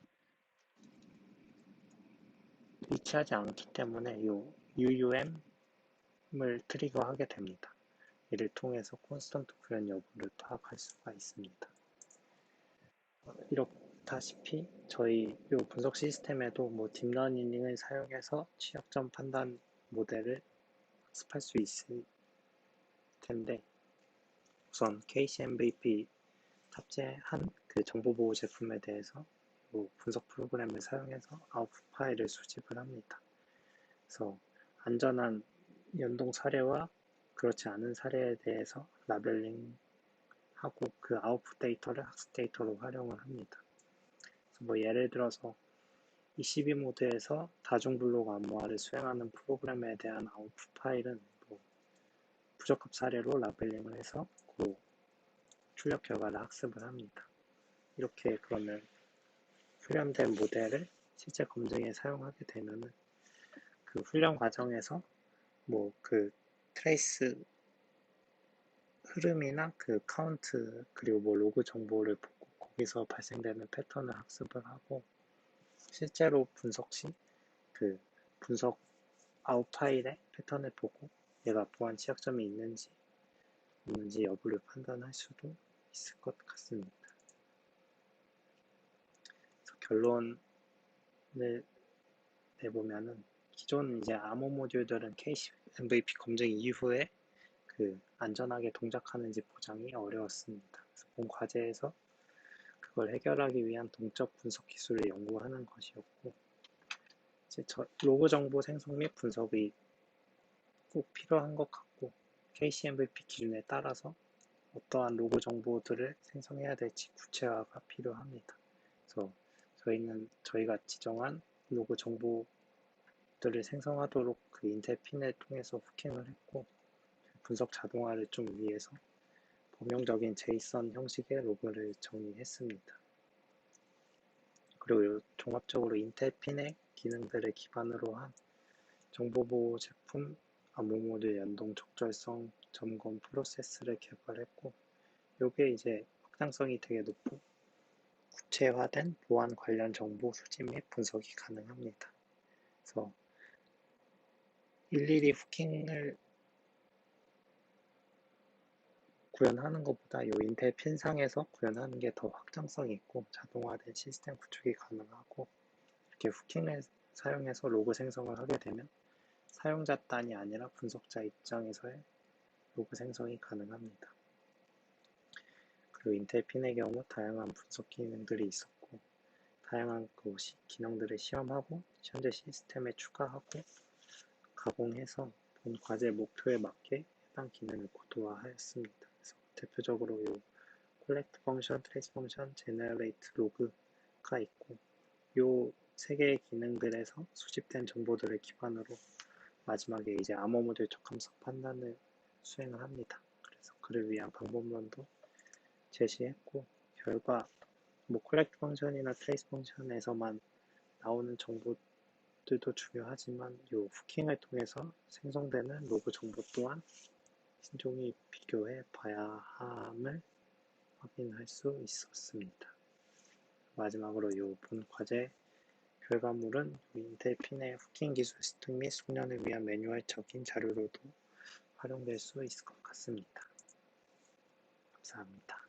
위치하지 않기 때문에 이 UUM을 트리거하게 됩니다. 이를 통해서 콘스턴트 구현 여부를 파악할 수가 있습니다. 이렇다시피 저희 이 분석 시스템에도 뭐 딥러닝을 사용해서 취약점 판단 모델을 학습할 수 있을 텐데, 우선 KCMVP 탑재한 그 정보보호 제품에 대해서 분석 프로그램을 사용해서 아웃풋 파일을 수집을 합니다. 그래서 안전한 연동 사례와 그렇지 않은 사례에 대해서 라벨링하고 그 아웃풋 데이터를 학습 데이터로 활용을 합니다. 그래서 뭐 예를 들어서 ECB 모드에서 다중 블록 암호화를 수행하는 프로그램에 대한 아웃풋 파일은 뭐 부적합 사례로 라벨링을 해서 그 출력 결과를 학습을 합니다. 이렇게 그러면 훈련된 모델을 실제 검증에 사용하게 되면은 그 훈련 과정에서 뭐 그 트레이스 흐름이나 그 카운트 그리고 뭐 로그 정보를 보고 거기서 발생되는 패턴을 학습을 하고 실제로 분석 시 그 분석 아웃 파일의 패턴을 보고 얘가 보안 취약점이 있는지 없는지 여부를 판단할 수도 있을 것 같습니다. 그래서 결론을 내보면은 기존 이제 암호 모듈들은 KCMVP 검증 이후에 그 안전하게 동작하는지 보장이 어려웠습니다. 그래서 본 과제에서 그걸 해결하기 위한 동적 분석 기술을 연구하는 것이었고, 이제 로그 정보 생성 및 분석이 꼭 필요한 것 같고, KCMVP 기준에 따라서 어떠한 로그 정보들을 생성해야 될지 구체화가 필요합니다. 그래서 저희가 지정한 로그 정보들을 생성하도록 그 인텔 핀을 통해서 후킹을 했고, 분석 자동화를 좀 위해서 범용적인 제이슨 형식의 로그를 정의했습니다. 그리고 종합적으로 인텔 핀의 기능들을 기반으로 한 정보보호 제품 암호 모듈 연동 적절성 점검 프로세스를 개발했고, 요게 이제 확장성이 되게 높고 구체화된 보안 관련 정보 수집 및 분석이 가능합니다. 그래서 일일이 후킹을 구현하는 것보다 이 인텔 핀상에서 구현하는 게 더 확장성이 있고 자동화된 시스템 구축이 가능하고, 이렇게 후킹을 사용해서 로그 생성을 하게 되면 사용자 단이 아니라 분석자 입장에서의 로그 생성이 가능합니다. 인텔 핀의 경우 다양한 분석 기능들이 있었고, 다양한 기능들을 시험하고 현재 시스템에 추가하고 가공해서 본 과제 목표에 맞게 해당 기능을 고도화하였습니다. 그래서 대표적으로 요 collect 펑션, trace 펑션, generate log가 있고, 요 세 개의 기능들에서 수집된 정보들을 기반으로 마지막에 이제 암호 모듈 적합성 판단을 수행을 합니다. 그래서 그를 위한 방법론도 제시했고, 결과 collect 펑션이나 trace 펑션에서만 나오는 정보들도 중요하지만 요 후킹을 통해서 생성되는 로그 정보 또한 신중히 비교해 봐야 함을 확인할 수 있었습니다. 마지막으로 요 본 과제 결과물은 인텔 핀의 후킹 기술 습득 및 숙련을 위한 매뉴얼적인 자료로도 활용될 수 있을 것 같습니다. 감사합니다.